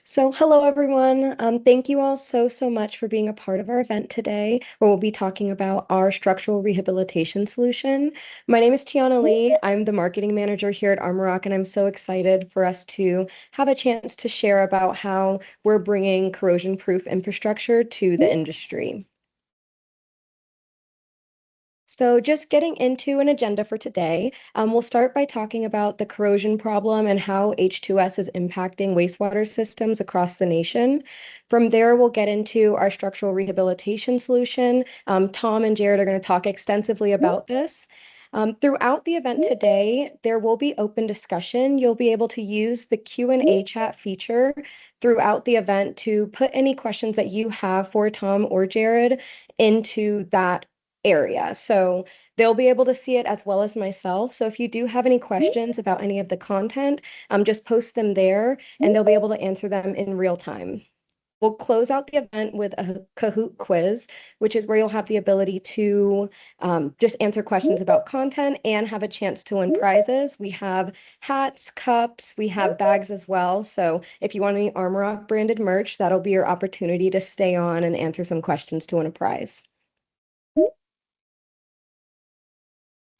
So, hello everyone. Thank you all so much for being a part of our event today, where we'll be talking about our structural rehabilitation solution. My name is Tiana Lee. I'm the marketing manager here at Armorock, and I'm so excited for us to have a chance to share about how we're bringing corrosion-proof infrastructure to the industry. So just getting into an agenda for today, we'll start by talking about the corrosion problem and how H2S is impacting wastewater systems across the nation. From there, we'll get into our structural rehabilitation solution. Tom and Jared are going to talk extensively about this. Throughout the event today, there will be open discussion. You'll be able to use the Q&A chat feature throughout the event to put any questions that you have for Tom or Jared into that area. So they'll be able to see it as well as myself. So if you do have any questions about any of the content, just post them there and they'll be able to answer them in real time. We'll close out the event with a Kahoot quiz, which is where you'll have the ability to just answer questions about content and have a chance to win prizes. We have hats, cups, we have bags as well. So if you want any Armorock branded merch, that'll be your opportunity to stay on and answer some questions to win a prize.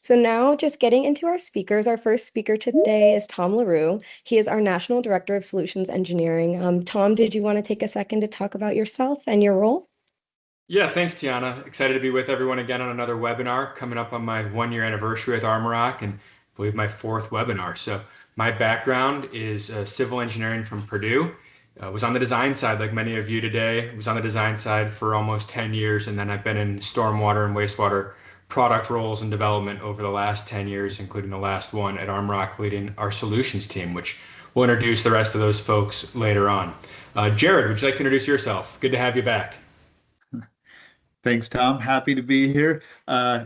So now just getting into our speakers, our first speaker today is Tom LaRue. He is our National Director of Solutions Engineering. Tom, did you want to take a second to talk about yourself and your role? Yeah, thanks, Tiana. Excited to be with everyone again on another webinar coming up on my 1 year anniversary with Armorock and I believe my fourth webinar. So my background is civil engineering from Purdue. Was on the design side like many of you today. Was on the design side for almost 10 years and then I've been in stormwater and wastewater product roles and development over the last 10 years, including the last one at Armorock leading our solutions team, which we'll introduce the rest of those folks later on. Jared, would you like to introduce yourself? Good to have you back. Thanks, Tom. Happy to be here.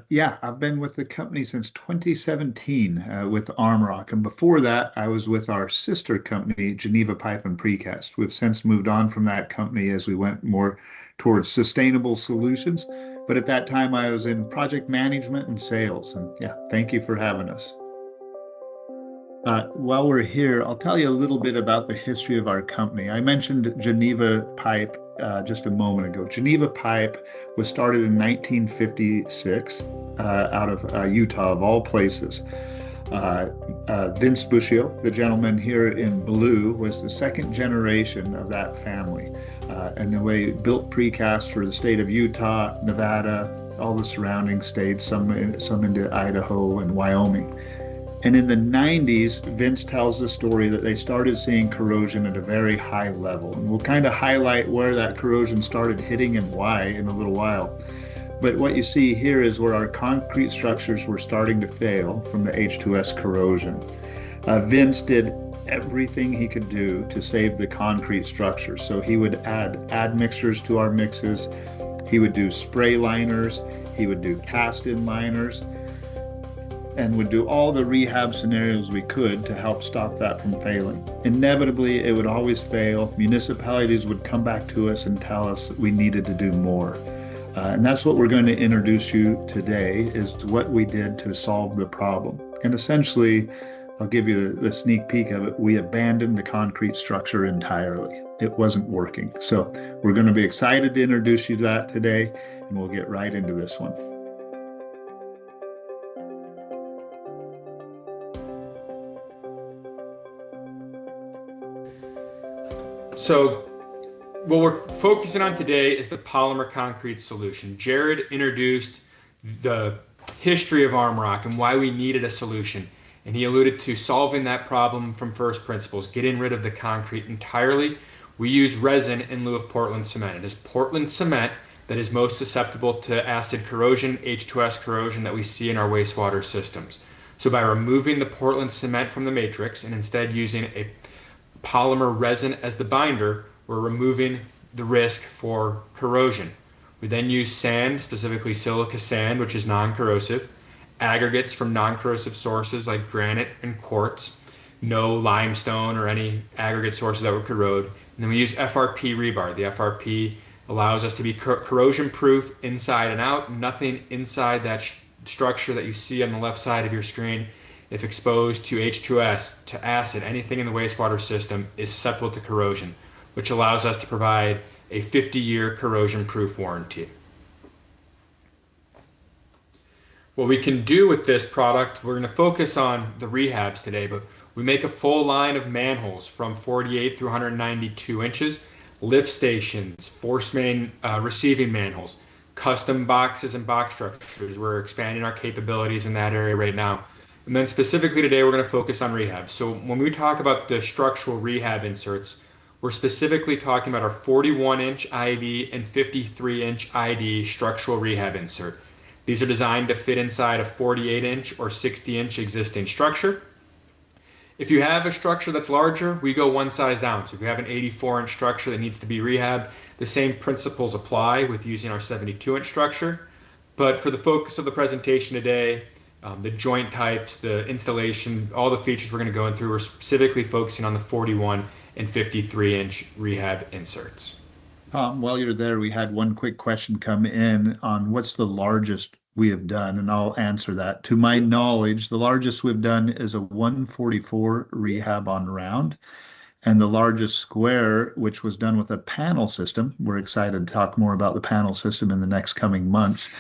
Yeah, I've been with the company since 2017 with Armorock. And before that, I was with our sister company, Geneva Pipe and Precast. We've since moved on from that company as we went more towards sustainable solutions. But at that time, I was in project management and sales. And yeah, thank you for having us. While we're here, I'll tell you a little bit about the history of our company. I mentioned Geneva Pipe just a moment ago. Geneva Pipe was started in 1956 out of Utah, of all places. Vince Buscio, the gentleman here in blue, was the second generation of that family. And they built precast for the state of Utah, Nevada, all the surrounding states, some into Idaho and Wyoming. And in the 90s, Vince tells the story that they started seeing corrosion at a very high level. And we'll kind of highlight where that corrosion started hitting and why in a little while. But what you see here is where our concrete structures were starting to fail from the H2S corrosion. Vince did everything he could do to save the concrete structures. So he would add admixtures to our mixes. He would do spray liners. He would do cast-in liners, and would do all the rehab scenarios we could to help stop that from failing. Inevitably, it would always fail. Municipalities would come back to us and tell us we needed to do more. And that's what we're going to introduce you today, is what we did to solve the problem. And essentially, I'll give you the sneak peek of it. We abandoned the concrete structure entirely. It wasn't working. So we're going to be excited to introduce you to that today, and we'll get right into this one. So what we're focusing on today is the polymer concrete solution. Jared introduced the history of Armorock and why we needed a solution. And he alluded to solving that problem from first principles, getting rid of the concrete entirely. We use resin in lieu of Portland cement. It is Portland cement that is most susceptible to acid corrosion, H2S corrosion that we see in our wastewater systems. So by removing the Portland cement from the matrix and instead using a polymer resin as the binder, we're removing the risk for corrosion. We then use sand, specifically silica sand, which is non-corrosive, aggregates from non-corrosive sources like granite and quartz, no limestone or any aggregate sources that would corrode. And then we use FRP rebar. The FRP allows us to be corrosion proof inside and out. Nothing inside that structure that you see on the left side of your screen, if exposed to H2S, to acid, anything in the wastewater system is susceptible to corrosion. which allows us to provide a 50-year corrosion-proof warranty. What we can do with this product, we're going to focus on the rehabs today, but we make a full line of manholes from 48 through 192 inches, lift stations, force main receiving manholes, custom boxes and box structures. We're expanding our capabilities in that area right now. And then specifically today, we're going to focus on rehab. So when we talk about the structural rehab inserts, we're specifically talking about our 41-inch ID and 53-inch ID structural rehab insert. These are designed to fit inside a 48-inch or 60-inch existing structure. If you have a structure that's larger, we go one size down. So if you have an 84-inch structure that needs to be rehabbed, the same principles apply with using our 72-inch structure. But for the focus of the presentation today, the joint types, the installation, all the features we're going to go through, we're specifically focusing on the 41 and 53-inch rehab inserts. Tom, while you're there, we had one quick question come in on what's the largest we have done, and I'll answer that. To my knowledge, the largest we've done is a 144 rehab on round, and the largest square, which was done with a panel system. We're excited to talk more about the panel system in the next coming months.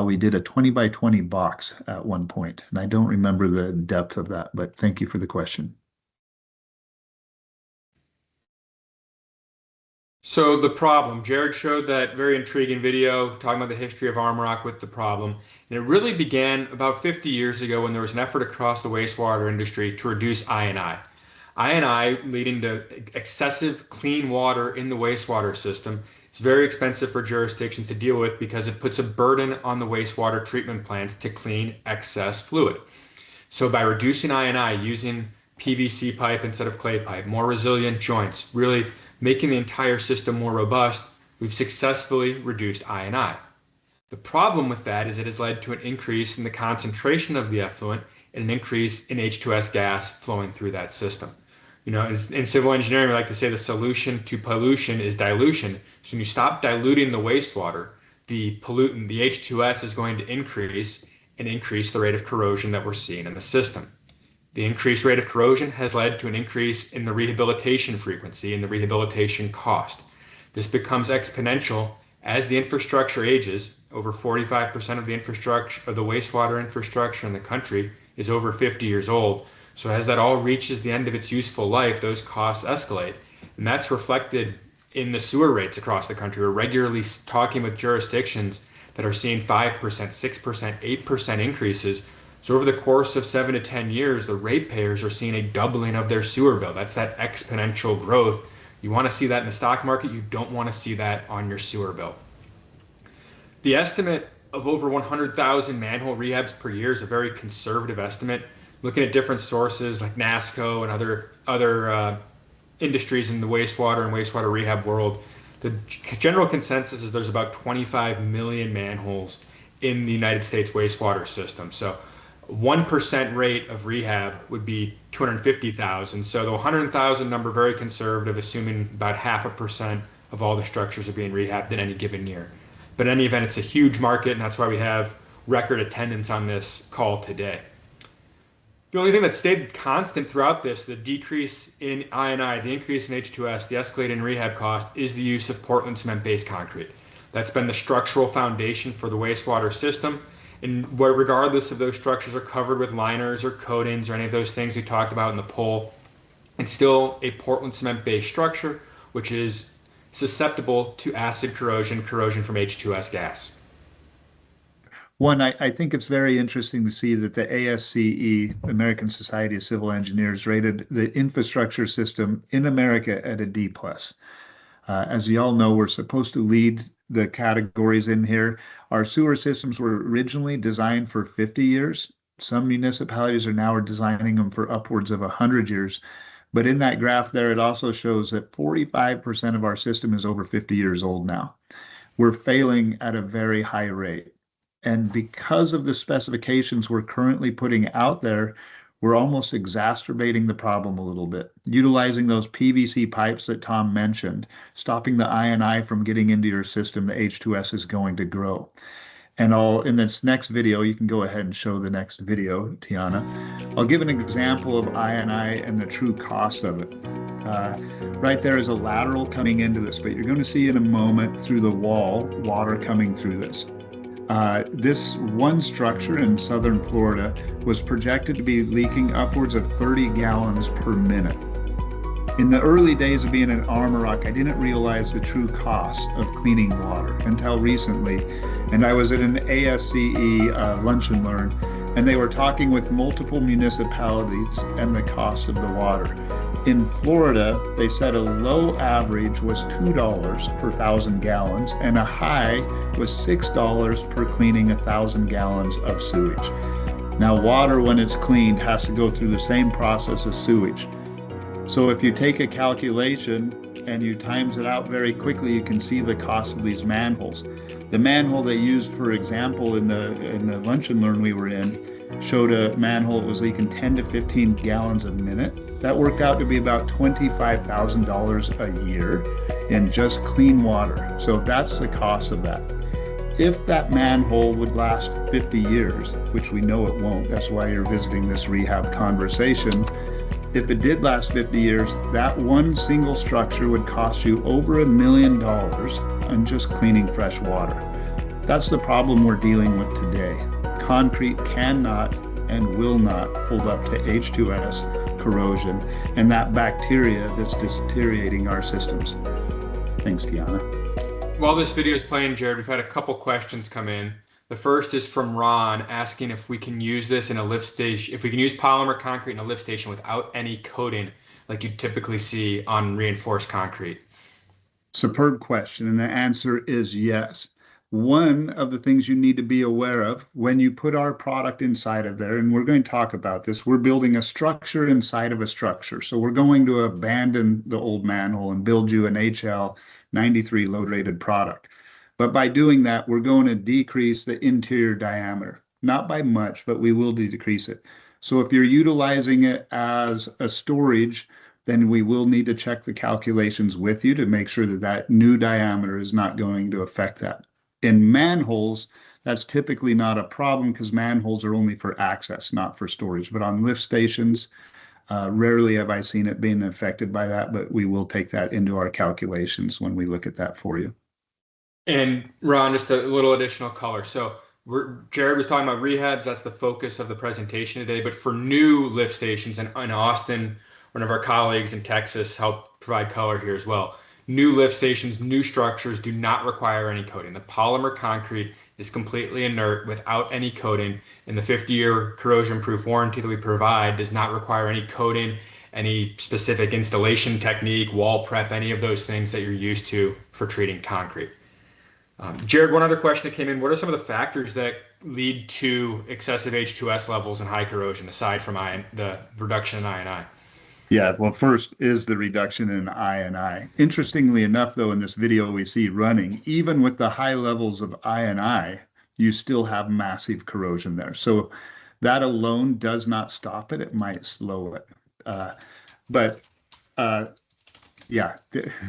We did a 20 by 20 box at one point, and I don't remember the depth of that, but thank you for the question. So the problem, Jared showed that very intriguing video talking about the history of Armorock with the problem. And it really began about 50 years ago when there was an effort across the wastewater industry to reduce I&I. I&I leading to excessive clean water in the wastewater system. It's very expensive for jurisdictions to deal with because it puts a burden on the wastewater treatment plants to clean excess fluid. So by reducing I&I, using PVC pipe instead of clay pipe, more resilient joints, really making the entire system more robust, we've successfully reduced I&I. The problem with that is it has led to an increase in the concentration of the effluent and an increase in H2S gas flowing through that system. You know, in civil engineering, we like to say the solution to pollution is dilution. So when you stop diluting the wastewater, the pollutant, the H2S, is going to increase and increase the rate of corrosion that we're seeing in the system. The increased rate of corrosion has led to an increase in the rehabilitation frequency and the rehabilitation cost. This becomes exponential as the infrastructure ages. Over 45% of the infrastructure, of the wastewater infrastructure in the country, is over 50 years old. So as that all reaches the end of its useful life, those costs escalate. And that's reflected in the sewer rates across the country. We're regularly talking with jurisdictions that are seeing 5%, 6%, 8% increases. So over the course of 7 to 10 years, the ratepayers are seeing a doubling of their sewer bill. That's that exponential growth. You want to see that in the stock market. You don't want to see that on your sewer bill. The estimate of over 100,000 manhole rehabs per year is a very conservative estimate. Looking at different sources like NASCO and other industries in the wastewater and wastewater rehab world, the general consensus is there's about 25 million manholes in the United States wastewater system. So 1% rate of rehab would be 250,000. So the 100,000 number, very conservative, assuming about 0.5% of all the structures are being rehabbed in any given year. But in any event, it's a huge market, and that's why we have record attendance on this call today. The only thing that stayed constant throughout this, the decrease in I&I, the increase in H2S, the escalating rehab cost, is the use of Portland cement-based concrete. That's been the structural foundation for the wastewater system. And where, regardless if those structures are covered with liners or coatings or any of those things we talked about in the poll, it's still a Portland cement-based structure, which is susceptible to acid corrosion, corrosion from H2S gas. One, I think it's very interesting to see that the ASCE, American Society of Civil Engineers, rated the infrastructure system in America at a D+. As you all know, we're supposed to lead the categories in here. Our sewer systems were originally designed for 50 years. Some municipalities are now designing them for upwards of 100 years. But in that graph there, it also shows that 45% of our system is over 50 years old now. We're failing at a very high rate. And because of the specifications we're currently putting out there, we're almost exacerbating the problem a little bit. Utilizing those PVC pipes that Tom mentioned, stopping the I&I from getting into your system, the H2S is going to grow. And in this next video, you can go ahead and show the next video, Tiana. I'll give an example of I&I and the true cost of it. Right there is a lateral coming into this, but you're going to see in a moment through the wall, water coming through this. This one structure in southern Florida was projected to be leaking upwards of 30 gallons per minute. In the early days of being at Armorock, I didn't realize the true cost of cleaning water until recently. And I was at an ASCE lunch and learn, and they were talking with multiple municipalities and the cost of the water. In Florida, they said a low average was $2 per 1,000 gallons, and a high was $6 per cleaning 1,000 gallons of sewage. Now, water, when it's cleaned, has to go through the same process as sewage. So if you take a calculation and you times it out very quickly, you can see the cost of these manholes. The manhole they used, for example, in the lunch and learn we were in, showed a manhole that was leaking 10 to 15 gallons a minute. That worked out to be about $25,000 a year in just clean water. So that's the cost of that. If that manhole would last 50 years, which we know it won't, that's why you're visiting this rehab conversation. If it did last 50 years, that one single structure would cost you over $1 million on just cleaning fresh water. That's the problem we're dealing with today. Concrete cannot and will not hold up to H2S, corrosion, and that bacteria that's deteriorating our systems. Thanks, Tiana. While this video is playing, Jared, we've had a couple questions come in. The first is from Ron asking if we can use this in a lift station, if we can use polymer concrete in a lift station without any coating like you typically see on reinforced concrete. Superb question, and the answer is yes. One of the things you need to be aware of when you put our product inside of there, and we're going to talk about this, we're building a structure inside of a structure. So we're going to abandon the old manhole and build you an HL 93 load rated product. But by doing that, we're going to decrease the interior diameter, not by much, but we will decrease it. So if you're utilizing it as a storage, then we will need to check the calculations with you to make sure that that new diameter is not going to affect that. In manholes, that's typically not a problem because manholes are only for access, not for storage. But on lift stations, rarely have I seen it being affected by that, but we will take that into our calculations when we look at that for you. And Ron, just a little additional color. So Jared was talking about rehabs. That's the focus of the presentation today. But for new lift stations, and in Austin, one of our colleagues in Texas helped provide color here as well. New lift stations, new structures do not require any coating. The polymer concrete is completely inert without any coating, and the 50-year corrosion-proof warranty that we provide does not require any coating, any specific installation technique, wall prep, any of those things that you're used to for treating concrete. Jared, one other question that came in, what are some of the factors that lead to excessive H2S levels and high corrosion aside from the reduction in I&I? Yeah, well, first is the reduction in I&I. Interestingly enough, though, in this video we see running, even with the high levels of I&I, you still have massive corrosion there. So that alone does not stop it. It might slow it. Yeah,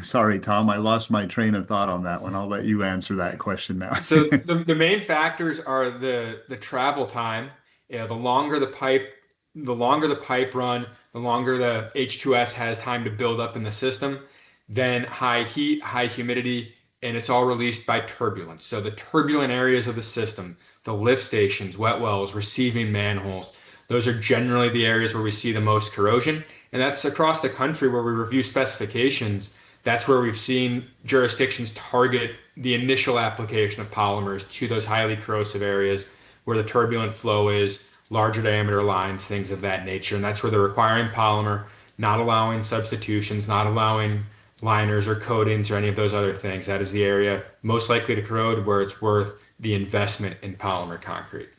sorry, Tom, I lost my train of thought on that one. I'll let you answer that question now. So the main factors are the travel time. The longer the pipe run, the longer the H2S has time to build up in the system, then high heat, high humidity, and it's all released by turbulence. So the turbulent areas of the system, the lift stations, wet wells, receiving manholes, those are generally the areas where we see the most corrosion. And that's across the country where we review specifications. That's where we've seen jurisdictions target the initial application of polymers to those highly corrosive areas where the turbulent flow is, larger diameter lines, things of that nature. And that's where they're requiring polymer, not allowing substitutions, not allowing liners or coatings or any of those other things. That is the area most likely to corrode where it's worth the investment in polymer concrete.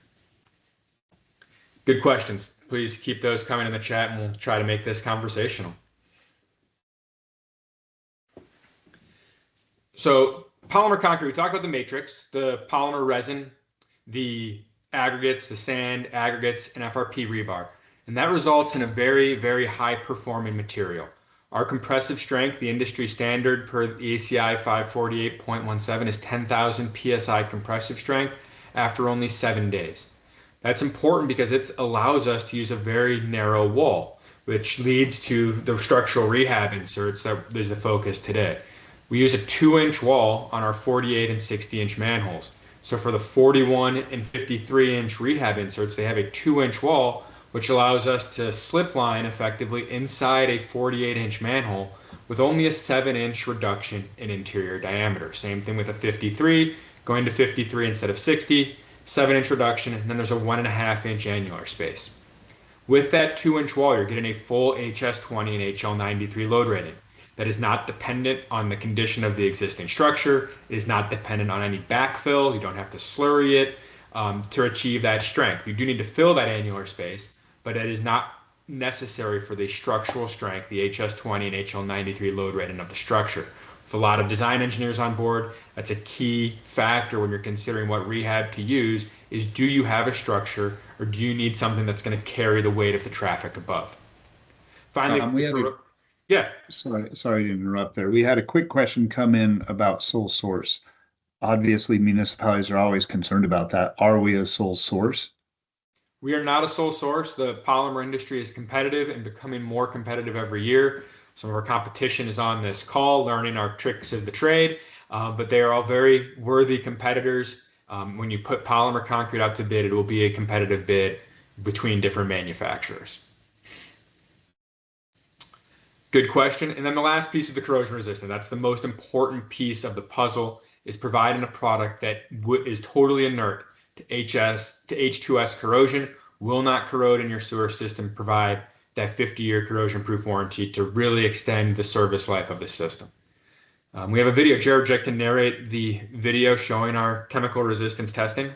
Good questions. Please keep those coming in the chat and we'll try to make this conversational. So polymer concrete, we talked about the matrix, the polymer resin, the aggregates, the sand, aggregates, and FRP rebar. And that results in a very, very high performing material. Our compressive strength, the industry standard per the ACI 548.17 is 10,000 PSI compressive strength after only 7 days. That's important because it allows us to use a very narrow wall. which leads to the structural rehab inserts that is the focus today. We use a 2-inch wall on our 48 and 60-inch manholes. So for the 41 and 53-inch rehab inserts, they have a 2-inch wall, which allows us to slip line effectively inside a 48-inch manhole with only a 7-inch reduction in interior diameter. Same thing with a 53, going to 53 instead of 60, 7-inch reduction, and then there's a 1.5-inch annular space. With that 2-inch wall, you're getting a full HS20 and HL93 load rating. That is not dependent on the condition of the existing structure. It is not dependent on any backfill. You don't have to slurry it to achieve that strength. You do need to fill that annular space, but it is not necessary for the structural strength, the HS20 and HL93 load rating of the structure. With a lot of design engineers on board, that's a key factor when you're considering what rehab to use is, do you have a structure or do you need something that's going to carry the weight of the traffic above? Finally, yeah. Sorry to interrupt there. We had a quick question come in about sole source. Obviously, municipalities are always concerned about that. Are we a sole source? We are not a sole source. The polymer industry is competitive and becoming more competitive every year. Some of our competition is on this call, learning our tricks of the trade, but they are all very worthy competitors. When you put polymer concrete out to bid, it will be a competitive bid between different manufacturers. Good question. And then the last piece of the corrosion resistant. That's the most important piece of the puzzle, is providing a product that is totally inert to H2S corrosion, will not corrode in your sewer system, provide that 50-year corrosion-proof warranty to really extend the service life of the system. We have a video. Jared, would you like to narrate the video showing our chemical resistance testing?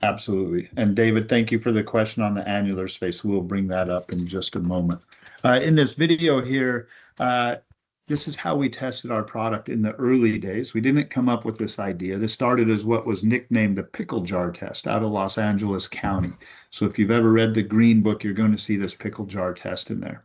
Absolutely. And David, thank you for the question on the annular space. We'll bring that up in just a moment. In this video here, this is how we tested our product in the early days. We didn't come up with this idea. This started as what was nicknamed the pickle jar test out of Los Angeles County. So if you've ever read the Green Book, you're going to see this pickle jar test in there.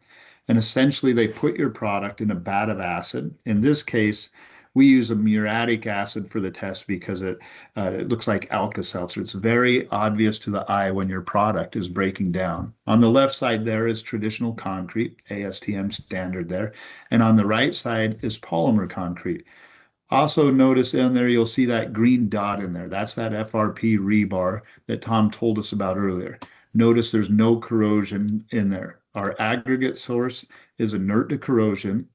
And essentially, they put your product in a vat of acid. In this case, we use a muriatic acid for the test because it looks like Alka-Seltzer. It's very obvious to the eye when your product is breaking down. On the left side there is traditional concrete, ASTM standard there. And on the right side is polymer concrete. Also notice in there, you'll see that green dot in there. That's that FRP rebar that Tom told us about earlier. Notice there's no corrosion in there. Our aggregate source is inert to corrosion.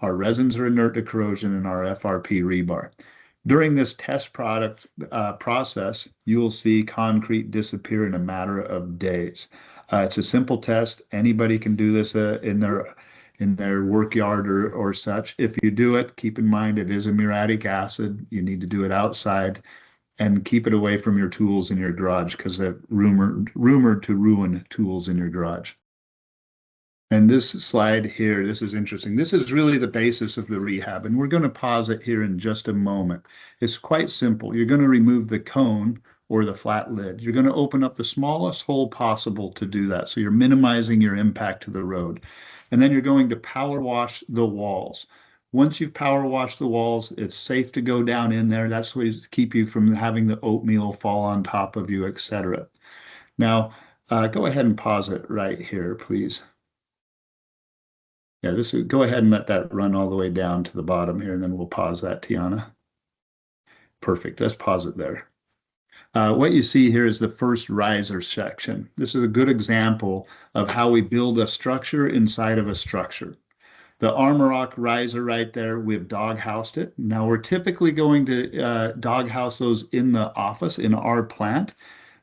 Our resins are inert to corrosion in our FRP rebar. During this test product process, you will see concrete disappear in a matter of days. It's a simple test. Anybody can do this in their work yard or such. If you do it, keep in mind it is a muriatic acid. You need to do it outside and keep it away from your tools in your garage because they're rumored to ruin tools in your garage. And this slide here, this is interesting. This is really the basis of the rehab, and we're going to pause it here in just a moment. It's quite simple. You're going to remove the cone or the flat lid. You're going to open up the smallest hole possible to do that, so you're minimizing your impact to the road. And then you're going to power wash the walls. Once you've power washed the walls, it's safe to go down in there. That's what keep you from having the oatmeal fall on top of you, etc. Now, go ahead and pause it right here, please. Yeah, go ahead and let that run all the way down to the bottom here, and then we'll pause that, Tiana. Perfect. Let's pause it there. What you see here is the first riser section. This is a good example of how we build a structure inside of a structure. The Armorock riser right there, we've doghoused it. Now we're typically going to doghouse those in the office in our plant.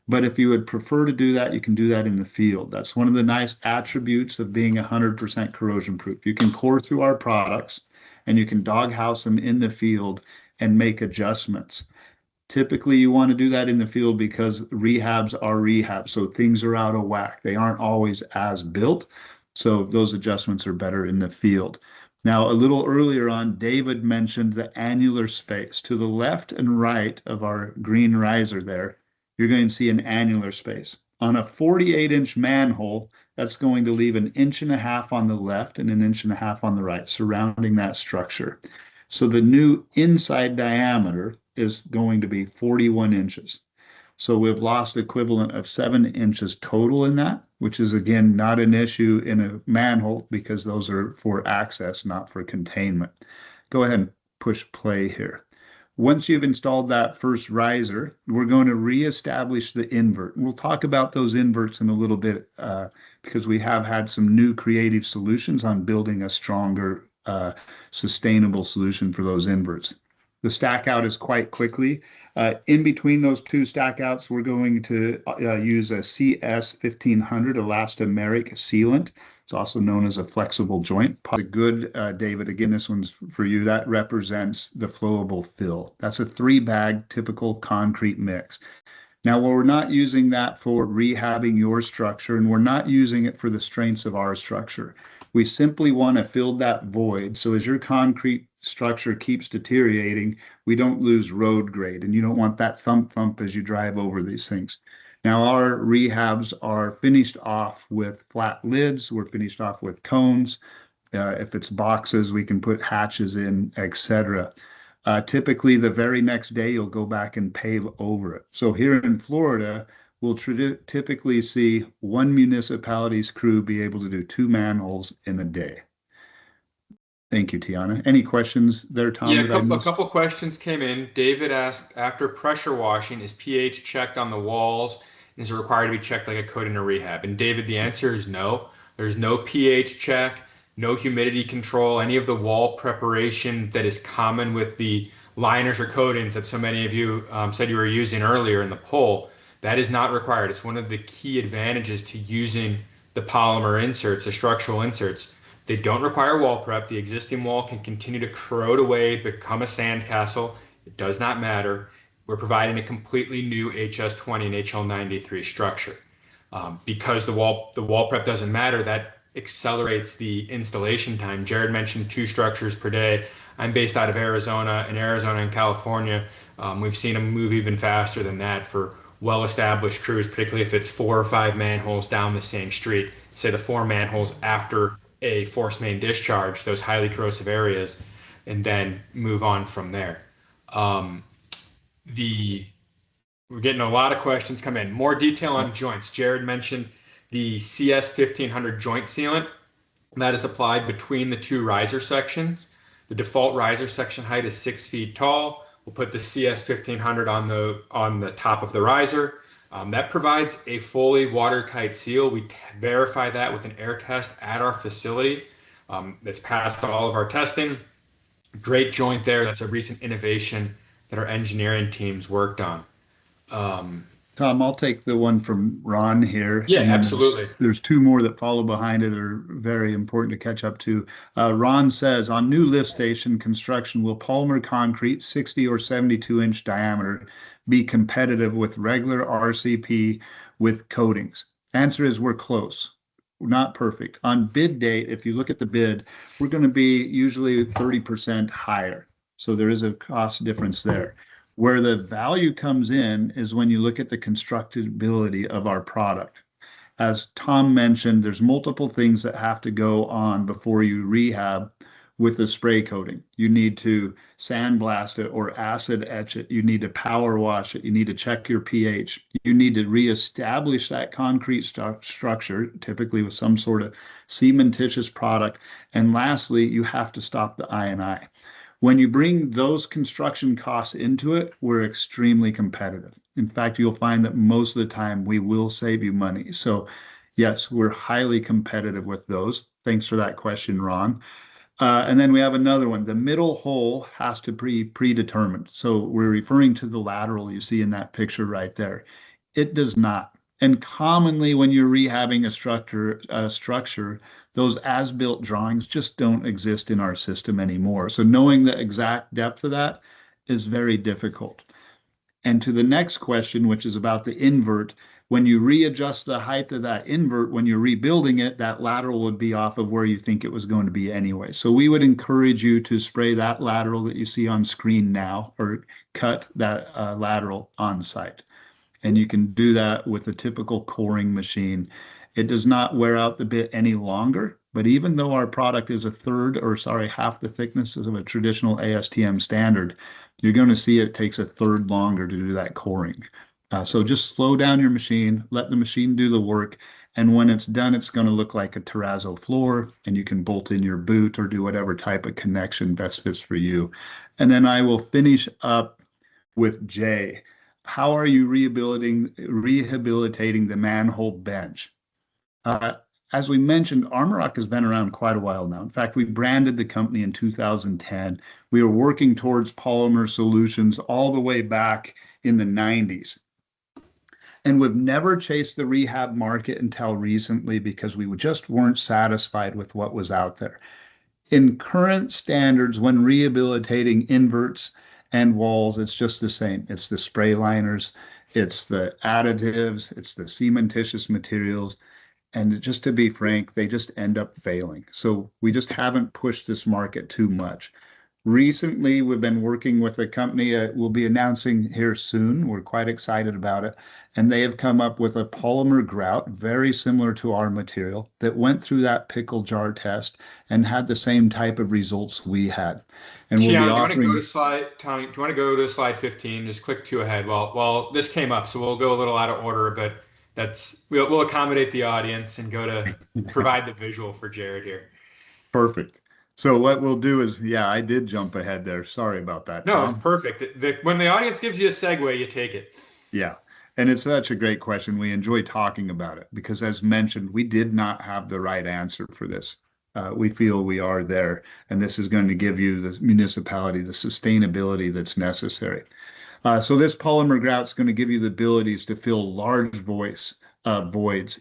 But if you would prefer to do that, you can do that in the field. That's one of the nice attributes of being 100% corrosion proof. You can core through our products and you can doghouse them in the field and make adjustments. Typically, you want to do that in the field because rehabs are rehab, so things are out of whack. They aren't always as built, so those adjustments are better in the field. Now, a little earlier on, David mentioned the annular space. To the left and right of our green riser there, you're going to see an annular space. On a 48-inch manhole, that's going to leave 1.5 inches on the left and 1.5 inches on the right, surrounding that structure. So the new inside diameter is going to be 41 inches. So we've lost equivalent of 7 inches total in that, which is again not an issue in a manhole because those are for access, not for containment. Go ahead and push play here. Once you've installed that first riser, we're going to reestablish the invert. We'll talk about those inverts in a little bit because we have had some new creative solutions on building a stronger, sustainable solution for those inverts. The stack out is quite quickly. In between those two stack outs, we're going to use a CS 1500 elastomeric sealant. It's also known as a flexible joint. A good, David, again, this one's for you. That represents the flowable fill. That's a 3-bag typical concrete mix. Now, while we're not using that for rehabbing your structure, and we're not using it for the strengths of our structure, we simply want to fill that void. So as your concrete structure keeps deteriorating, we don't lose road grade, and you don't want that thump thump as you drive over these things. Now, our rehabs are finished off with flat lids. We're finished off with cones. If it's boxes, we can put hatches in, etc. Typically, the very next day, you'll go back and pave over it. So here in Florida, we'll typically see one municipality's crew be able to do 2 manholes in a day. Thank you, Tiana. Any questions there, Tom? Yeah, a couple questions came in. David asked, after pressure washing, is pH checked on the walls? And is it required to be checked like a coating or rehab? And David, the answer is no. There's no pH check, no humidity control, any of the wall preparation that is common with the liners or coatings that so many of you said you were using earlier in the poll. That is not required. It's one of the key advantages to using the polymer inserts, the structural inserts. They don't require wall prep. The existing wall can continue to corrode away, become a sandcastle. It does not matter. We're providing a completely new HS20 and HL93 structure. Because the wall prep doesn't matter, that accelerates the installation time. Jared mentioned 2 structures per day. I'm based out of Arizona. In Arizona and California, we've seen them move even faster than that for well-established crews, particularly if it's 4 or 5 manholes down the same street. Say the 4 manholes after a force main discharge, those highly corrosive areas, and then move on from there. We're getting a lot of questions come in. More detail on joints. Jared mentioned the CS 1500 joint sealant that is applied between the 2 riser sections. The default riser section height is 6 feet tall. We'll put the CS 1500 on the top of the riser. That provides a fully watertight seal. We verify that with an air test at our facility. That's passed all of our testing. Great joint there. That's a recent innovation that our engineering teams worked on. Tom, I'll take the one from Ron here. Yeah, absolutely. There's 2 more that follow behind it that are very important to catch up to. Ron says, on new lift station construction, will polymer concrete 60 or 72-inch diameter be competitive with regular RCP with coatings? Answer is we're close. We're not perfect. On bid date, if you look at the bid, we're going to be usually 30% higher. So there is a cost difference there. Where the value comes in is when you look at the constructability of our product. As Tom mentioned, there's multiple things that have to go on before you rehab with the spray coating. You need to sandblast it or acid etch it. You need to power wash it. You need to check your pH. You need to reestablish that concrete structure, typically with some sort of cementitious product. And lastly, you have to stop the I&I. When you bring those construction costs into it, we're extremely competitive. In fact, you'll find that most of the time we will save you money. So yes, we're highly competitive with those. Thanks for that question, Ron. And then we have another one. The middle hole has to be predetermined. So we're referring to the lateral you see in that picture right there. It does not. And commonly when you're rehabbing a structure, those as-built drawings just don't exist in our system anymore. So knowing the exact depth of that is very difficult. And to the next question, which is about the invert, when you readjust the height of that invert, when you're rebuilding it, that lateral would be off of where you think it was going to be anyway. So we would encourage you to spray that lateral that you see on screen now, or cut that lateral on site. And you can do that with a typical coring machine. It does not wear out the bit any longer, but even though our product is half the thickness of a traditional ASTM standard, you're going to see it takes a third longer to do that coring. So just slow down your machine, let the machine do the work. And when it's done, it's going to look like a terrazzo floor, and you can bolt in your boot or do whatever type of connection best fits for you. And then I will finish up with Jay. How are you rehabilitating the manhole bench? Uh, as we mentioned, Armorock has been around quite a while now. In fact, we branded the company in 2010. We were working towards polymer solutions all the way back in the 90s. And we've never chased the rehab market until recently because we just weren't satisfied with what was out there. In current standards, when rehabilitating inverts and walls, it's just the same. It's the spray liners, it's the additives, it's the cementitious materials. And just to be frank, they just end up failing. So we just haven't pushed this market too much. Recently, we've been working with a company we'll be announcing here soon. We're quite excited about it. And they have come up with a polymer grout, very similar to our material, that went through that pickle jar test and had the same type of results we had. And we'll be Tiana, do you want to go to offering, slide, Tommy, do you want to go to slide 15? Just click two ahead. Well, this came up, so we'll go a little out of order, but we'll accommodate the audience and go to provide the visual for Jared here. perfect. So what we'll do is, yeah, I did jump ahead there. Sorry about that, No, it's Tom. perfect. When the audience gives you a segue, you take it. Yeah. And it's such a great question. We enjoy talking about it because, as mentioned, we did not have the right answer for this. We feel we are there, and this is going to give you the municipality the sustainability that's necessary. So this polymer grout is going to give you the abilities to fill large voids,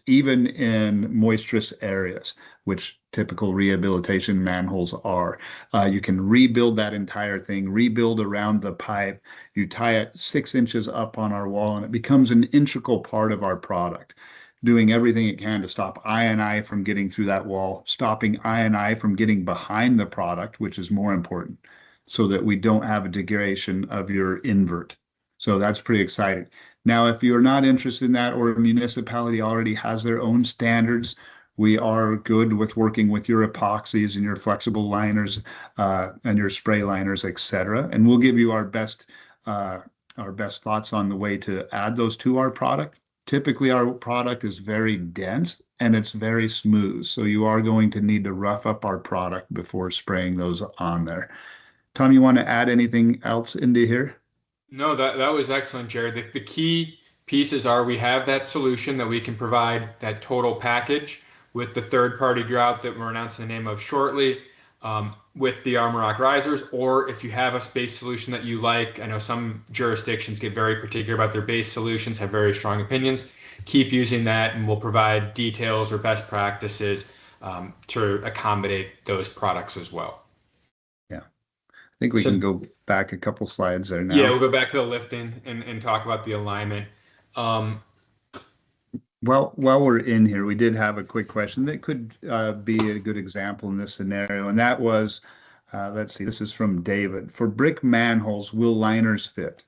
even in moisturous areas, which typical rehabilitation manholes are. You can rebuild that entire thing, rebuild around the pipe. You tie it 6 inches up on our wall, and it becomes an integral part of our product, doing everything it can to stop I&I from getting through that wall, stopping I&I from getting behind the product, which is more important, so that we don't have a degradation of your invert. So that's pretty exciting. Now, if you're not interested in that, or a municipality already has their own standards, we are good with working with your epoxies and your flexible liners and your spray liners, etc. And we'll give you our best thoughts on the way to add those to our product. Typically, our product is very dense and it's very smooth. So you are going to need to rough up our product before spraying those on there. Tom, you want to add anything else into here? No, that was excellent, Jared. The key pieces are we have that solution that we can provide that total package with the third-party grout that we're announcing the name of shortly, with the Armorock risers, or if you have a base solution that you like. I know some jurisdictions get very particular about their base solutions, have very strong opinions. Keep using that, and we'll provide details or best practices to accommodate those products as well. Yeah, I think we can So go back a couple slides there yeah, we'll now. go back to the lifting and talk about the alignment. Um, Well, while we're in here, we did have a quick question that could be a good example in this scenario, and that was, let's see, this is from David. For brick manholes, will liners fit?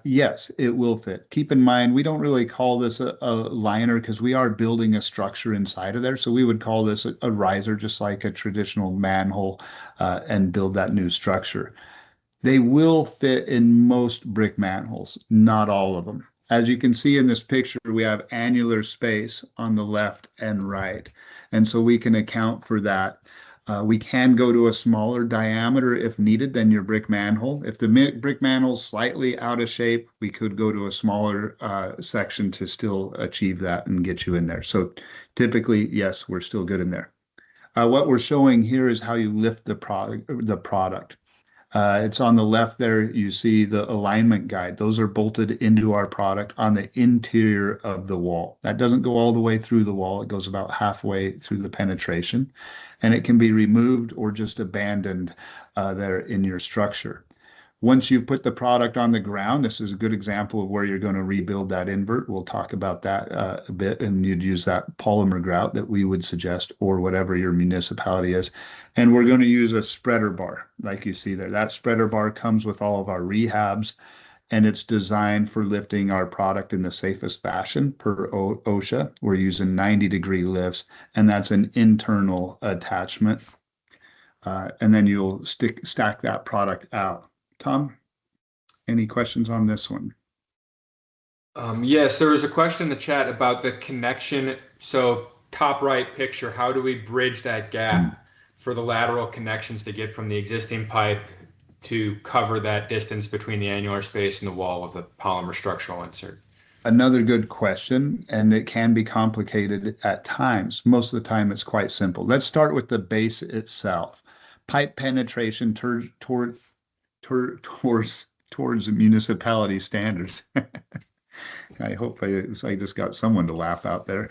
Yes, it will fit. Keep in mind, we don't really call this a liner because we are building a structure inside of there. So we would call this a riser, just like a traditional manhole, and build that new structure. They will fit in most brick manholes, not all of them. As you can see in this picture, we have annular space on the left and right. And so we can account for that. We can go to a smaller diameter if needed than your brick manhole. If the brick manhole is slightly out of shape, we could go to a smaller section to still achieve that and get you in there. So typically, yes, we're still good in there. What we're showing here is how you lift the product. It's on the left there. You see the alignment guide. Those are bolted into our product on the interior of the wall. That doesn't go all the way through the wall. It goes about halfway through the penetration, and it can be removed or just abandoned there in your structure. Once you put the product on the ground, this is a good example of where you're going to rebuild that invert. We'll talk about that a bit, and you'd use that polymer grout that we would suggest, or whatever your municipality is. And we're going to use a spreader bar, like you see there. That spreader bar comes with all of our rehabs, and it's designed for lifting our product in the safest fashion per OSHA. We're using 90-degree lifts, and that's an internal attachment. And then you'll stack that product out. Tom, any questions on this one? Yes, there was a question in the chat about the connection. So top right picture, how do we bridge that Mm. gap for the lateral connections to get from the existing pipe to cover that distance between the annular space and the wall of the polymer structural insert? Another good question, and it can be complicated at times. Most of the time, it's quite simple. Let's start with the base itself. Pipe penetration towards municipality standards. I hope I just got someone to laugh out there.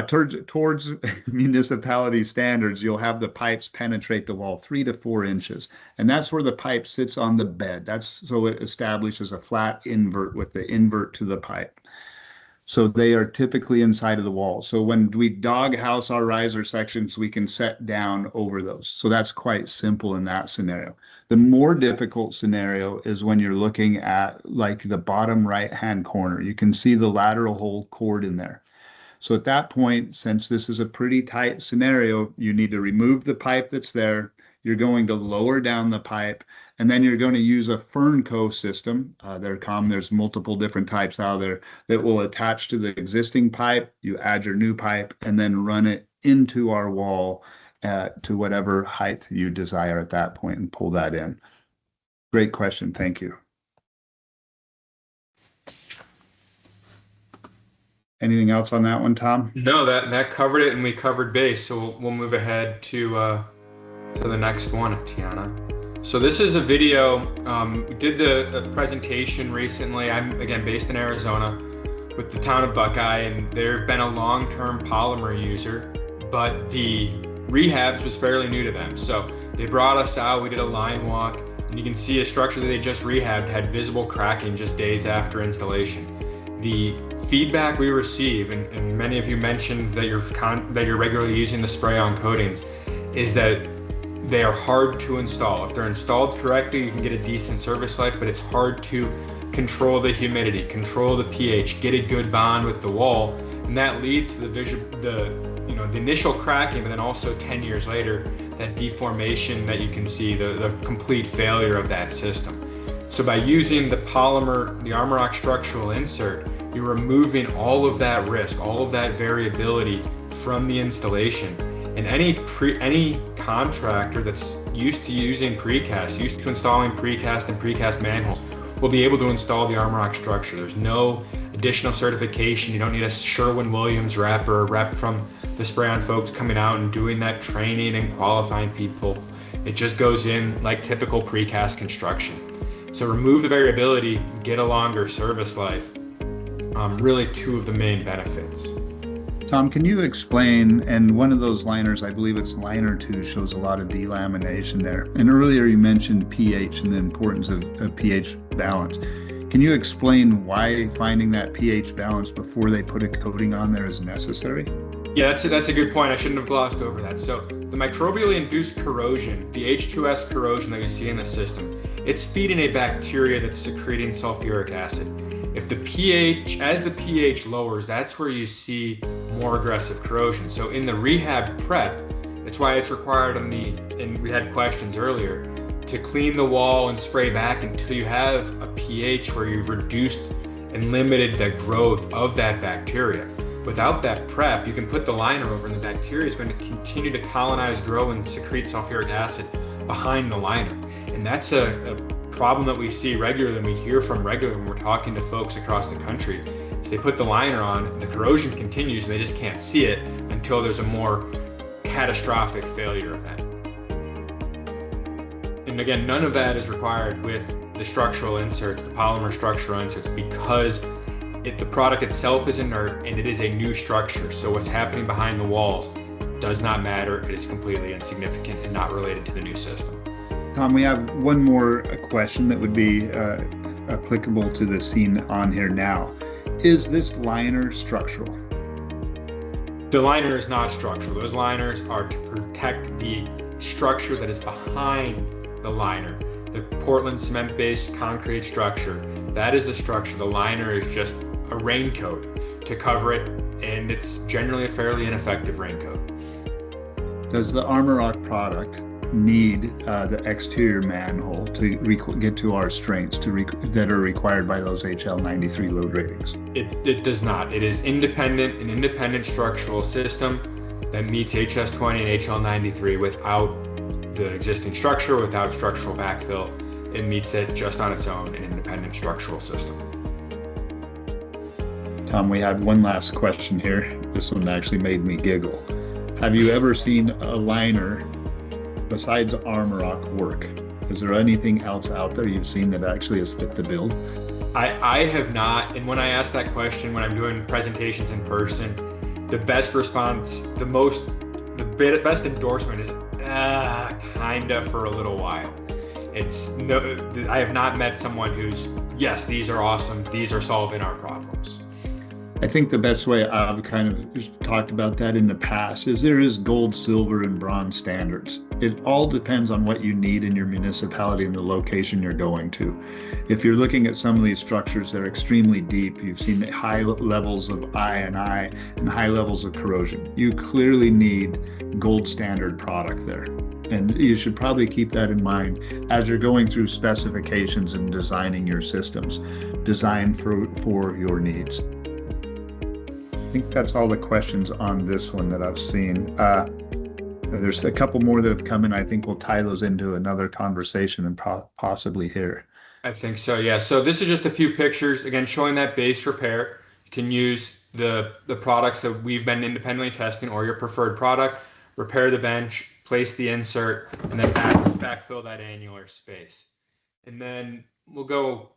Towards municipality standards, you'll have the pipes penetrate the wall 3 to 4 inches, and that's where the pipe sits on the bed. That's so it establishes a flat invert with the invert to the pipe. So they are typically inside of the wall. So when we doghouse our riser sections, we can set down over those. So that's quite simple in that scenario. The more difficult scenario is when you're looking at like the bottom right-hand corner. You can see the lateral hole cord in there. So at that point, since this is a pretty tight scenario, you need to remove the pipe that's there. You're going to lower down the pipe, and then you're going to use a Fernco system. There's multiple different types out there that will attach to the existing pipe. You add your new pipe and then run it into our wall to whatever height you desire at that point and pull that in. Great question. Thank you. Anything else on that one, Tom? No, that covered it, and we covered base. So we'll move ahead to the next one, Tiana. So this is a video. We did the presentation recently. I'm again based in Arizona with the town of Buckeye, and they've been a long-term polymer user, but the rehabs was fairly new to them. So they brought us out. We did a line walk, and you can see a structure that they just rehabbed had visible cracking just days after installation. The feedback we receive, and many of you mentioned that you're regularly using the spray-on coatings, is that they are hard to install. If they're installed correctly, you can get a decent service life, but it's hard to control the humidity, control the pH, get a good bond with the wall, and that leads to the initial cracking, but then also 10 years later, that deformation that you can see, the complete failure of that system. So by using the polymer, the Armorock structural insert, you're removing all of that risk, all of that variability from the installation. And any contractor that's used to using precast, used to installing precast and precast manholes, will be able to install the Armorock structure. There's no additional certification. You don't need a Sherwin-Williams rep or a rep from the spray-on folks coming out and doing that training and qualifying people. It just goes in like typical precast construction. So remove the variability, get a longer service life. Really two of the main benefits. Tom, can you explain, and one of those liners, I believe it's liner 2, shows a lot of delamination there. And earlier you mentioned pH and the importance of pH balance. Can you explain why finding that pH balance before they put a coating on there is necessary? Yeah, that's a good point. I shouldn't have glossed over that. So the microbially induced corrosion, the H2S corrosion that you see in the system, it's feeding a bacteria that's secreting sulfuric acid. If the pH, as the pH lowers, that's where you see more aggressive corrosion. So in the rehab prep, that's why it's required and we had questions earlier, to clean the wall and spray back until you have a pH where you've reduced and limited the growth of that bacteria. Without that prep, you can put the liner over and the bacteria is going to continue to colonize, grow, and secrete sulfuric acid behind the liner. And that's a problem that we see regularly and we hear from regularly when we're talking to folks across the country. Is they put the liner on, the corrosion continues, and they just can't see it until there's a more catastrophic failure event. And again, none of that is required with the structural inserts, the polymer structural inserts, because the product itself is inert and it is a new structure. So what's happening behind the walls does not matter. It is completely insignificant and not related to the new system. Tom, we have one more question that would be applicable to the scene on here now. Is this liner structural? The liner is not structural. Those liners are to protect the structure that is behind the liner. The Portland cement-based concrete structure, that is the structure. The liner is just a raincoat to cover it, and it's generally a fairly ineffective raincoat. Does the Armorock product need the exterior manhole to get to our strengths that are required by those HL93 load ratings. It does not. It is an independent structural system that meets HS20 and HL93 without the existing structure, without structural backfill. It meets it just on its own, an independent structural system. Tom, we had one last question here. This one actually made me giggle. Have you ever seen a liner besides Armorock work? Is there anything else out there you've seen that actually has fit the build? I have not, and when I ask that question, when I'm doing presentations in person, the best response, the best endorsement is kinda for a little while. It's no, I have not met someone who's, yes, these are awesome, these are solving our problems. I think the best way I've kind of talked about that in the past is there is gold, silver, and bronze standards. It all depends on what you need in your municipality and the location you're going to. If you're looking at some of these structures that are extremely deep, you've seen high levels of I&I and high levels of corrosion. You clearly need gold standard product there. And you should probably keep that in mind as you're going through specifications and designing your systems. Design for your needs. I think that's all the questions on this one that I've seen. There's a couple more that have come in. I think we'll tie those into another conversation and possibly here. I think so, yeah. So this is just a few pictures, again, showing that base repair. You can use the products that we've been independently testing or your preferred product, repair the bench, place the insert, and then backfill that annular space. And then we'll go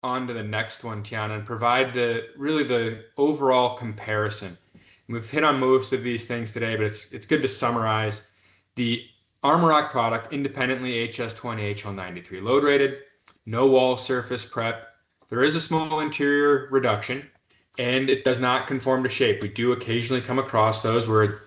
on to the next one, Tiana, and provide the overall comparison. And we've hit on most of these things today, but it's good to summarize. The Armorock product, independently HS20, HL93 load rated, no wall surface prep. There is a small interior reduction, and it does not conform to shape. We do occasionally come across those where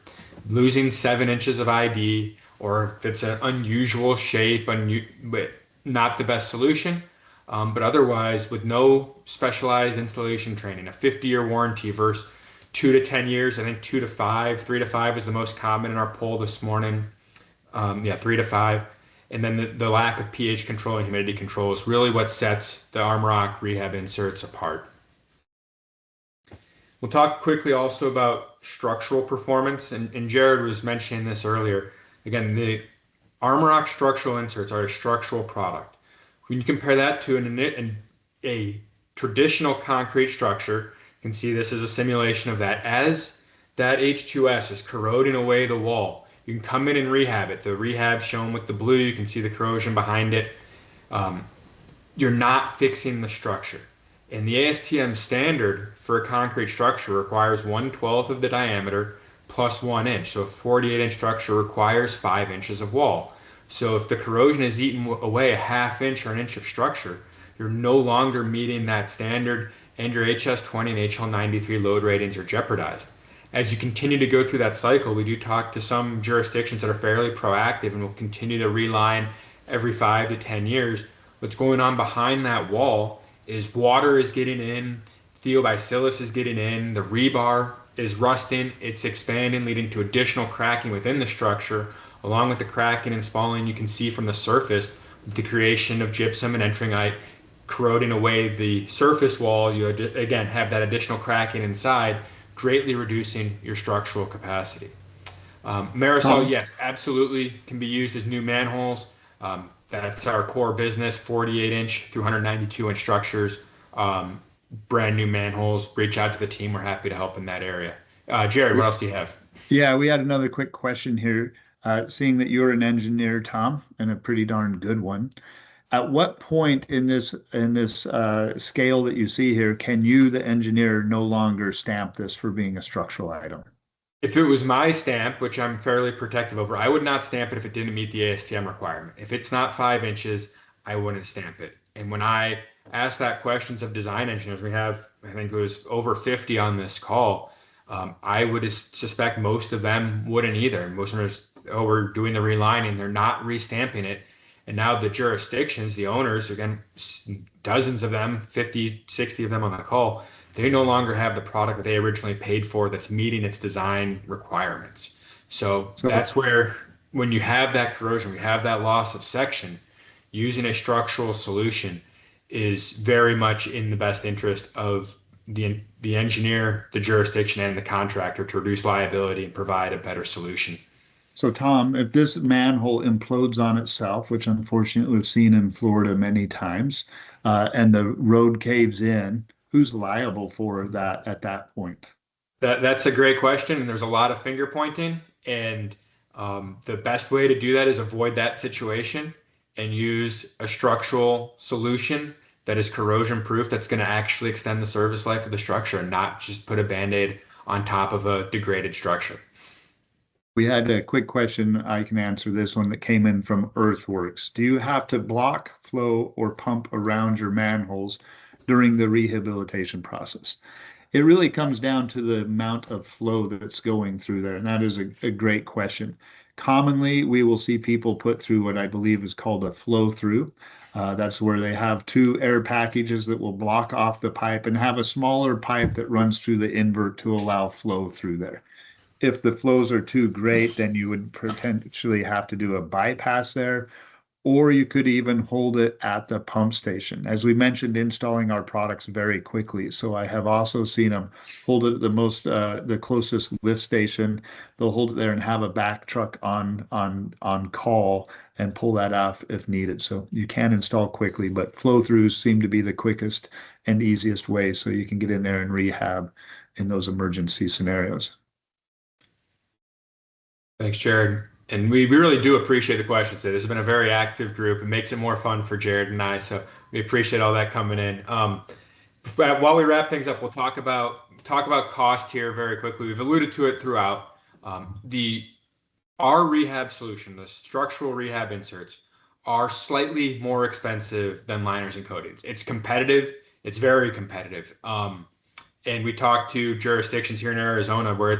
losing 7 inches of ID, or if it's an unusual shape, but not the best solution. But otherwise, with no specialized installation training, a 50-year warranty versus 2 to 10 years, I think 2 to 5, 3 to 5 is the most common in our poll this morning. 3 to 5. And then the lack of pH control and humidity control is really what sets the Armorock Rehab inserts apart. We'll talk quickly also about structural performance, and Jared was mentioning this earlier. Again, the Armorock structural inserts are a structural product. When you compare that to a traditional concrete structure, you can see this is a simulation of that. As that H2S is corroding away the wall, you can come in and rehab it. The rehab shown with the blue, you can see the corrosion behind it. You're not fixing the structure. And the ASTM standard for a concrete structure requires 1/12 of the diameter plus 1 inch. So a 48-inch structure requires 5 inches of wall. So if the corrosion is eating away a 1/2 inch or 1 inch of structure, you're no longer meeting that standard, and your HS20 and HL93 load ratings are jeopardized. As you continue to go through that cycle, we do talk to some jurisdictions that are fairly proactive and will continue to reline every 5 to 10 years. What's going on behind that wall is water is getting in, theobacillus is getting in, the rebar is rusting, it's expanding, leading to additional cracking within the structure. Along with the cracking and spalling, you can see from the surface with the creation of gypsum and entringite corroding away the surface wall. You again have that additional cracking inside, greatly reducing your structural capacity. Marisol, yes, absolutely can be used as new manholes. That's our core business, 48-inch through 192-inch structures, brand new manholes. Reach out to the team. We're happy to help in that area. Jared, what else do you have? Yeah, we had another quick question here. Seeing that you're an engineer, Tom, and a pretty darn good one, at what point in this scale that you see here can you, the engineer, no longer stamp this for being a structural item? If it was my stamp, which I'm fairly protective over, I would not stamp it if it didn't meet the ASTM requirement. If it's not 5 inches, I wouldn't stamp it. And when I ask that questions of design engineers, we have, I think it was over 50 on this call, I would suspect most of them wouldn't either. Most of them are, oh, we're doing the relining, they're not restamping it. And now the jurisdictions, the owners, again, dozens of them, 50, 60 of them on the call, they no longer have the product that they originally paid for that's meeting its design requirements. So that's where when you have that corrosion, we have that loss of section, using a structural solution is very much in the best interest of the engineer, the jurisdiction, and the contractor to reduce liability and provide a better solution. So, Tom, if this manhole implodes on itself, which unfortunately we've seen in Florida many times, and the road caves in, who's liable for that at that point? That's a great question, and there's a lot of finger pointing. And the best way to do that is avoid that situation and use a structural solution that is corrosion proof, that's going to actually extend the service life of the structure and not just put a band-aid on top of a degraded structure. We had a quick question. I can answer this one that came in from Earthworks. Do you have to block, flow, or pump around your manholes during the rehabilitation process? It really comes down to the amount of flow that's going through there, and that is a great question. Commonly, we will see people put through what I believe is called a flow through. That's where they have two air packages that will block off the pipe and have a smaller pipe that runs through the invert to allow flow through there. If the flows are too great, then you would potentially have to do a bypass there, or you could even hold it at the pump station. As we mentioned, installing our products very quickly. So I have also seen them hold it at the closest lift station. They'll hold it there and have a back truck on call and pull that off if needed. So you can install quickly, but flow throughs seem to be the quickest and easiest way so you can get in there and rehab in those emergency scenarios. Thanks, Jared. And we really do appreciate the questions today. This has been a very active group. It makes it more fun for Jared and I, so we appreciate all that coming in. While we wrap things up, we'll talk about cost here very quickly. We've alluded to it throughout. Our rehab solution, the structural rehab inserts, are slightly more expensive than liners and coatings. It's competitive. It's very competitive. And we talked to jurisdictions here in Arizona where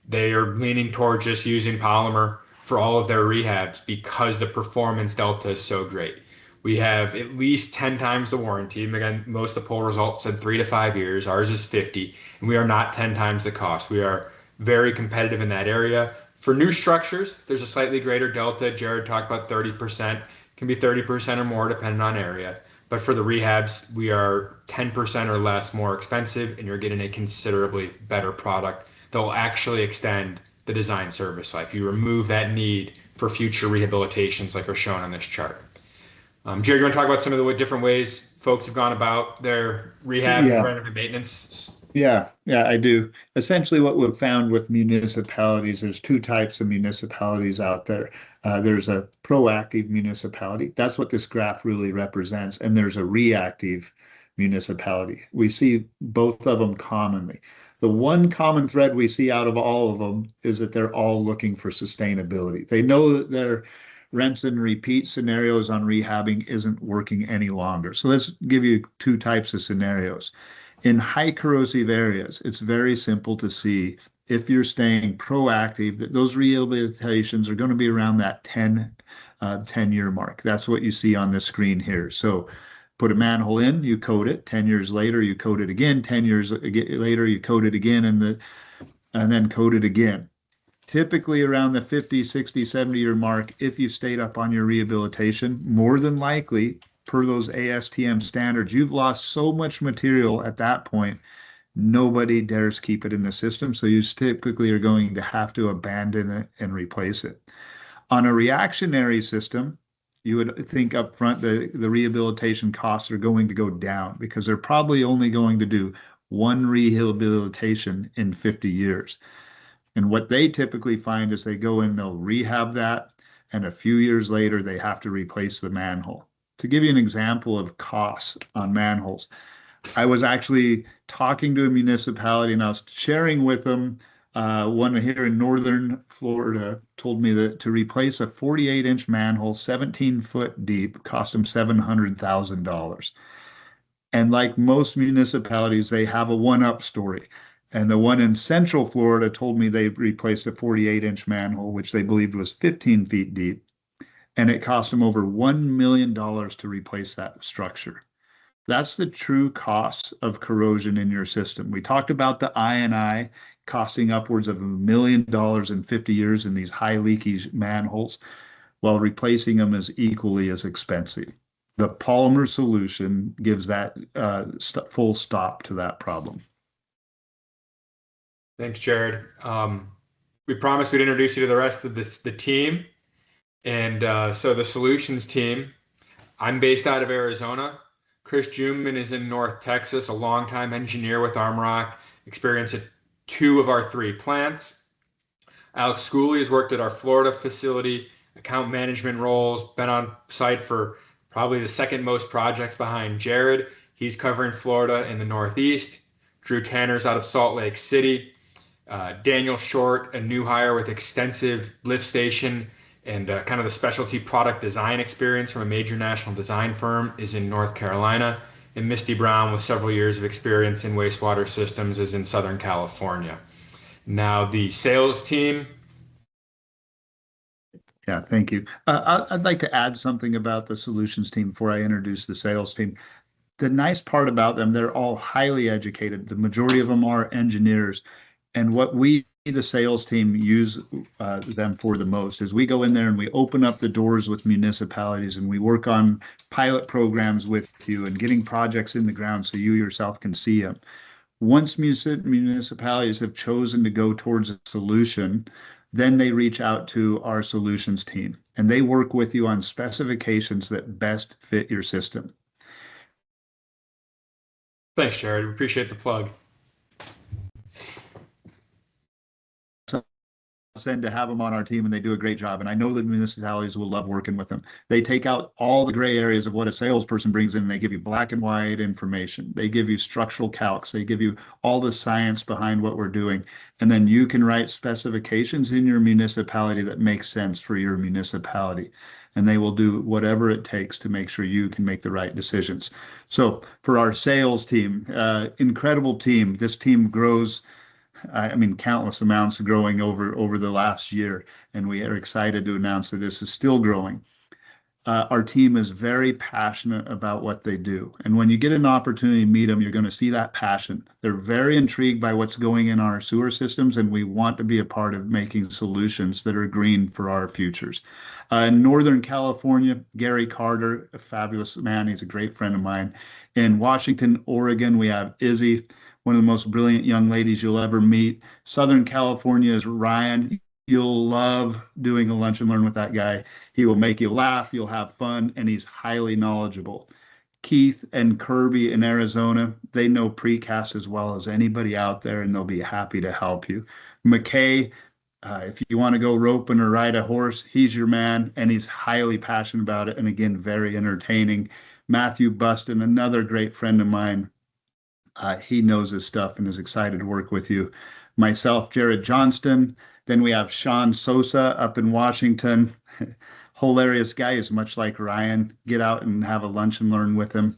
they are leaning toward just using polymer for all of their rehabs because the performance delta is so great. We have at least 10 times the warranty. And again, most of the poll results said 3 to 5 years. Ours is 50, and we are not 10 times the cost. We are very competitive in that area. For new structures, there's a slightly greater delta. Jared talked about 30%, can be 30% or more depending on area. But for the rehabs, we are 10% or less more expensive, and you're getting a considerably better product that will actually extend the design service life. You remove that need for future rehabilitations like are shown on this chart. Jared, you want to talk about some of the different ways folks have gone about their rehab and preventive maintenance? Yeah, I do. Essentially, what we've found with municipalities, there's two types of municipalities out there. There's a proactive municipality. That's what this graph really represents. And there's a reactive municipality. We see both of them commonly. The one common thread we see out of all of them is that they're all looking for sustainability. They know that their rinse and repeat scenarios on rehabbing isn't working any longer. So let's give you two types of scenarios. In high corrosive areas, it's very simple to see if you're staying proactive that those rehabilitations are going to be around that 10-year mark. That's what you see on the screen here. So put a manhole in, you coat it. 10 years later, you coat it again. 10 years later, you coat it again, and then coat it again. Typically around the 50, 60, 70-year mark, if you stayed up on your rehabilitation, more than likely, per those ASTM standards, you've lost so much material at that point, nobody dares keep it in the system. So you typically are going to have to abandon it and replace it. On a reactionary system, you would think up front the rehabilitation costs are going to go down because they're probably only going to do one rehabilitation in 50 years. And what they typically find is they go in, they'll rehab that, and a few years later, they have to replace the manhole. To give you an example of costs on manholes, I was actually talking to a municipality and I was sharing with them one here in northern Florida told me that to replace a 48-inch manhole, 17-foot deep, cost them $700,000. And like most municipalities, they have a one-up story. And the one in Central Florida told me they replaced a 48-inch manhole, which they believed was 15 feet deep. And it cost them over $1 million to replace that structure. That's the true cost of corrosion in your system. We talked about the I&I costing upwards of $1 million in 50 years in these high leakage manholes, while replacing them is equally as expensive. The polymer solution gives that full stop to that problem. Thanks, Jared. We promised we'd introduce you to the rest of the team. And so the solutions team, I'm based out of Arizona. Chris Juman is in North Texas, a longtime engineer with Armorock, experience at 2 of our 3 plants. Alex Schooley has worked at our Florida facility, account management roles, been on site for probably the second most projects behind Jared. He's covering Florida in the Northeast. Drew Tanner's out of Salt Lake City. Daniel Short, a new hire with extensive lift station and kind of the specialty product design experience from a major national design firm, is in North Carolina. And Misty Brown, with several years of experience in wastewater systems, is in Southern California. Now the sales team. Yeah, thank you. I'd like to add something about the solutions team before I introduce the sales team. The nice part about them, they're all highly educated. The majority of them are engineers. And what we, the sales team, use them for the most is we go in there and we open up the doors with municipalities and we work on pilot programs with you and getting projects in the ground so you yourself can see them. Once municipalities have chosen to go towards a solution, then they reach out to our solutions team and they work with you on specifications that best fit your system. Thanks, Jared. We appreciate the plug. And to have them on our team, and they do a great job. And I know that municipalities will love working with them. They take out all the gray areas of what a salesperson brings in. And they give you black and white information. They give you structural calcs. They give you all the science behind what we're doing. And then you can write specifications in your municipality that make sense for your municipality. And they will do whatever it takes to make sure you can make the right decisions. So for our sales team, incredible team. This team grows, I mean, countless amounts growing over the last year, and we are excited to announce that this is still growing. Our team is very passionate about what they do, and when you get an opportunity to meet them, you're going to see that passion. They're very intrigued by what's going in our sewer systems, and we want to be a part of making solutions that are green for our futures. In Northern California, Gary Carter, a fabulous man. He's a great friend of mine. In Washington, Oregon, we have Izzy, one of the most brilliant young ladies you'll ever meet. Southern California is Ryan. You'll love doing a lunch and learn with that guy. He will make you laugh, you'll have fun, and he's highly knowledgeable. Keith and Kirby in Arizona, they know precast as well as anybody out there, and they'll be happy to help you. McKay, if you want to go roping or ride a horse, he's your man, and he's highly passionate about it, and again, very entertaining. Matthew Buston, another great friend of mine. He knows his stuff and is excited to work with you. Myself, Jared Johnston. Then we have Sean Sosa up in Washington. Hilarious guy, is much like Ryan. Get out and have a lunch and learn with him.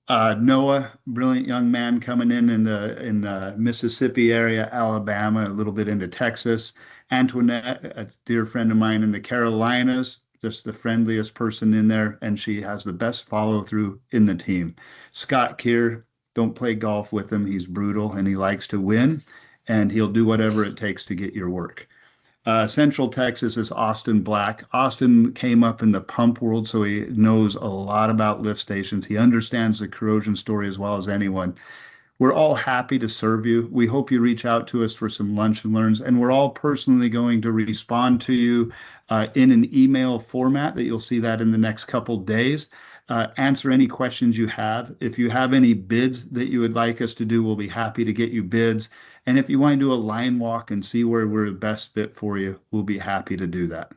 Noah, brilliant young man coming in the Mississippi area, Alabama, a little bit into Texas. Antoinette, a dear friend of mine in the Carolinas, just the friendliest person in there, and she has the best follow through in the team. Scott Keir, don't play golf with him. He's brutal and he likes to win, and he'll do whatever it takes to get your work. Central Texas is Austin Black. Austin came up in the pump world, so he knows a lot about lift stations. He understands the corrosion story as well as anyone. We're all happy to serve you. We hope you reach out to us for some lunch and learns, and we're all personally going to respond to you in an email format that you'll see that in the next couple days. Answer any questions you have. If you have any bids that you would like us to do, we'll be happy to get you bids. And if you want to do a line walk and see where we're the best fit for you, we'll be happy to do that.